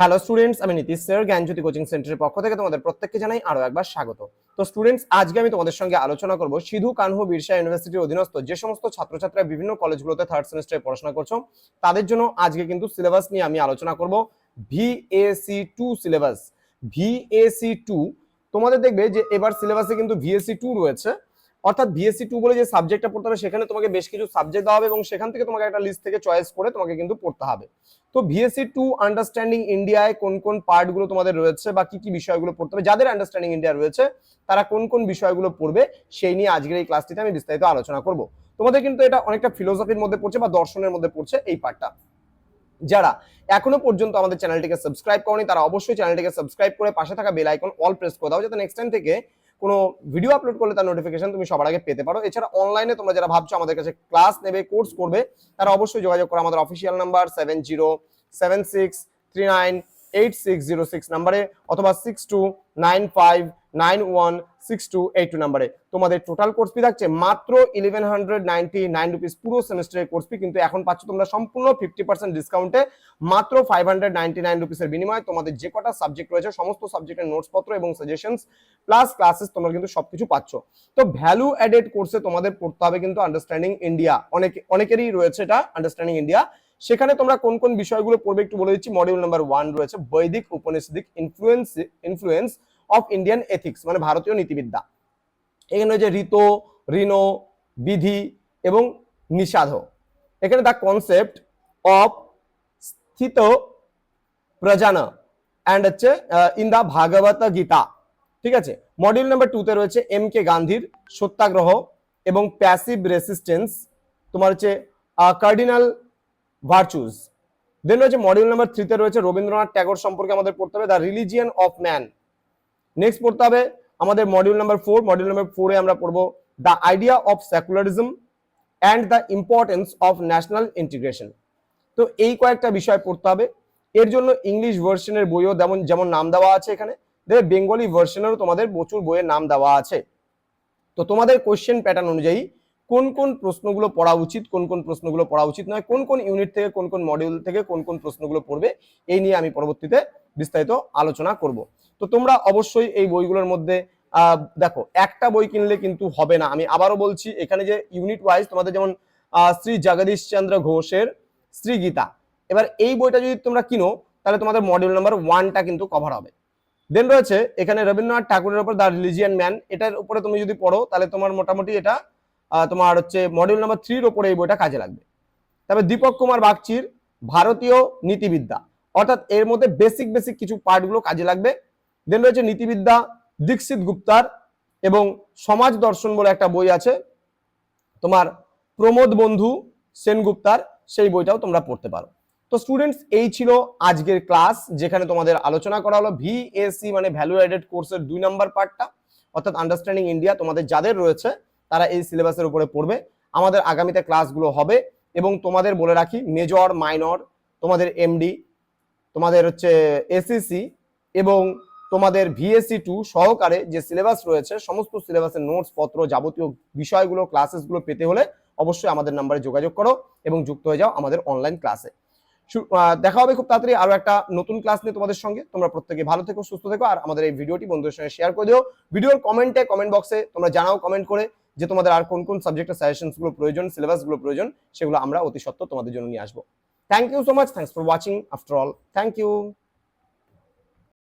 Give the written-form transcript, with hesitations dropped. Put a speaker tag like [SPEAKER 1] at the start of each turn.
[SPEAKER 1] Hello students, আমি Nitish sir জ্ঞানজ্যোতি coaching সেন্টারের পক্ষ থেকে তোমাদের প্রত্যেককে জানাই আরো একবার স্বাগত। তো স্টুডেন্টস, আজকে আমি তোমাদের সঙ্গে আলোচনা করব সিধু কানহু বিরসা ইউনিভার্সিটির অধীনস্থ যে সমস্ত ছাত্রছাত্রীরা বিভিন্ন কলেজগুলোতে থার্ড সেমিস্টারে পড়াশোনা করছো তাদের জন্য আজকে কিন্তু সিলেবাস নিয়ে আমি আলোচনা করব। VAC2 সিলেবাস, VAC2 তোমাদের দেখবে যে এবার সিলেবাসে কিন্তু VAC2 রয়েছে, অর্থাৎ VAC2 বলে যে সাবজেক্টটা পড়তে হবে সেখানে তোমাকে বেশ কিছু সাবজেক্ট দেওয়া হবে এবং সেখান থেকে তোমাকে একটা লিস্ট থেকে চয়েস করে তোমাকে কিন্তু পড়তে হবে। তো VAC2 আন্ডারস্ট্যান্ডিং ইন্ডিয়ায় কোন কোন পার্টগুলো তোমাদের রয়েছে বা কি কি বিষয়গুলো পড়তে হবে, যাদের আন্ডারস্ট্যান্ডিং ইন্ডিয়া রয়েছে তারা কোন কোন বিষয়গুলো পড়বে সেই নিয়ে আজকের এই ক্লাসটিতে আমি বিস্তারিত আলোচনা করব। তোমাদের কিন্তু এটা অনেকটা ফিলোসফির মধ্যে পড়ছে বা দর্শনের মধ্যে পড়ছে এই পার্টটা। যারা এখনো পর্যন্ত আমাদের চ্যানেলটিকে সাবস্ক্রাইব করনি তারা অবশ্যই চ্যানেলটিকে সাবস্ক্রাইব করে পাশে থাকা বেল আইকন অল প্রেস করে দাও, যাতে নেক্সট টাইম থেকে কোনো ভিডিও আপলোড করলে তার নোটিফিকেশন তুমি সবার আগে পেতে পারো। এছাড়া অনলাইনে তোমরা যারা ভাবছো আমাদের কাছে ক্লাস নেবে, কোর্স করবে, তারা অবশ্যই যোগাযোগ করো আমাদের অফিসিয়াল নাম্বার 7076398606 নাম্বারে অথবা 6295916282 নাম্বারে। তোমাদের টোটাল কোর্স ফি থাকছে মাত্র 1199 রুপিস পুরো সেমিস্টারের কোর্স ফি, কিন্তু এখন পাচ্ছ তোমরা সম্পূর্ণ 50% ডিসকাউন্টে মাত্র 599 রুপিসের বিনিময়ে তোমাদের যে কটা সাবজেক্ট রয়েছে সমস্ত সাবজেক্টের নোটসপত্র এবং সাজেশনস প্লাস ক্লাসেস তোমরা কিন্তু সবকিছু পাচ্ছ। তো ভ্যালু অ্যাডেড কোর্সে তোমাদের পড়তে হবে কিন্তু আন্ডারস্ট্যান্ডিং ইন্ডিয়া, অনেকেরই রয়েছে এটা আন্ডারস্ট্যান্ডিং ইন্ডিয়া। সেখানে তোমরা কোন কোন বিষয়গুলো পড়বে একটু বলে দিচ্ছি। মডিউল নাম্বার 1 রয়েছে বৈদিক উপনিষদিক ইনফ্লুয়েন্স অফ ইন্ডিয়ান এথিক্স, মানে ভারতীয় নীতিবিদ্যা। এখানে রয়েছে ঋতো, ঋণ, বিধি এবং নিষাধ। এখানে দ্য কনসেপ্ট অফ স্থিত প্রজান অ্যান্ড হচ্ছে ইন দ্য ভাগবত গীতা, ঠিক আছে। মডিউল নাম্বার 2 তে রয়েছে MK গান্ধীর সত্যাগ্রহ এবং প্যাসিভ রেসিস্টেন্স, তোমার হচ্ছে কার্ডিনাল ভার্চুস। দেন রয়েছে মডিউল নাম্বার 3 তে রয়েছে রবীন্দ্রনাথ ট্যাগোর সম্পর্কে আমাদের পড়তে হবে, the religion of man. Next পড়তে হবে আমাদের মডিউল নাম্বার 4। মডিউল নাম্বার 4 এ আমরা পড়বো the idea of secularism and the importance of national integration. তো এই কয়েকটা বিষয় পড়তে হবে। এর জন্য ইংলিশ ভার্সনের বইও যেমন নাম দেওয়া আছে, এখানে দেখবে বেঙ্গলি ভার্সনেরও তোমাদের প্রচুর বইয়ের নাম দেওয়া আছে। তো তোমাদের কোশ্চেন প্যাটার্ন অনুযায়ী কোন কোন প্রশ্নগুলো পড়া উচিত, কোন কোন প্রশ্নগুলো পড়া উচিত নয়, কোন কোন ইউনিট থেকে কোন কোন মডিউল থেকে কোন কোন প্রশ্নগুলো পড়বে, এই নিয়ে আমি পরবর্তীতে বিস্তারিত আলোচনা করব। তো তোমরা অবশ্যই এই বইগুলোর মধ্যে দেখো, একটা বই কিনলে কিন্তু হবে না। আমি আবারও বলছি, এখানে যে ইউনিট ওয়াইজ তোমাদের যেমন শ্রী জগদীশ চন্দ্র ঘোষের শ্রী গীতা, এবার এই বইটা যদি তোমরা কিনো তাহলে তোমাদের মডিউল নাম্বার 1টা কিন্তু কভার হবে। দেন রয়েছে এখানে রবীন্দ্রনাথ ঠাকুরের উপর দ্য রিলিজিয়ান ম্যান, এটার উপরে তুমি যদি পড়ো তাহলে তোমার মোটামুটি এটা তোমার হচ্ছে মডিউল নাম্বার 3 উপরে এই বইটা কাজে লাগবে। তবে দীপক কুমার বাগচির ভারতীয় নীতিবিদ্যা, অর্থাৎ এর মধ্যে বেসিক কিছু পার্টগুলো কাজে লাগবে। দেন রয়েছে নীতিবিদ্যা দীক্ষিত গুপ্তার এবং সমাজ দর্শন বলে একটা বই আছে তোমার প্রমোদ বন্ধু সেনগুপ্তার, সেই বইটাও তোমরা পড়তে পারো। তো স্টুডেন্টস, এই ছিল আজকের ক্লাস, যেখানে তোমাদের আলোচনা করা হলো VAC মানে ভ্যালু অ্যাডেড কোর্সের 2 নাম্বার পার্টটা, অর্থাৎ আন্ডারস্ট্যান্ডিং ইন্ডিয়া তোমাদের যাদের রয়েছে তারা এই সিলেবাসের উপরে পড়বে। আমাদের আগামীতে ক্লাসগুলো হবে এবং তোমাদের বলে রাখি মেজর মাইনর, তোমাদের MD, তোমাদের হচ্ছে SEC এবং তোমাদের VAC2 সহকারে যে সিলেবাস রয়েছে সমস্ত সিলেবাসের নোটস পত্র যাবতীয় বিষয়গুলো ক্লাসেসগুলো পেতে হলে অবশ্যই আমাদের নাম্বারে যোগাযোগ করো এবং যুক্ত হয়ে যাও আমাদের অনলাইন ক্লাসে। দেখা হবে খুব তাড়াতাড়ি আরো একটা নতুন ক্লাস নিয়ে তোমাদের সঙ্গে। তোমরা প্রত্যেকে ভালো থেকো, সুস্থ থেকো, আর আমাদের এই ভিডিওটি বন্ধুদের সঙ্গে শেয়ার করে দিও। ভিডিওর কমেন্ট বক্সে তোমরা জানাও কমেন্ট করে যে তোমাদের আর কোন কোন সাবজেক্টের সাজেশনস গুলো প্রয়োজন, সিলেবাস গুলো প্রয়োজন, সেগুলো আমরা অতি সত্বর তোমাদের জন্য নিয়ে আসবো। Thank you so much, thanks for watching after all, thank you.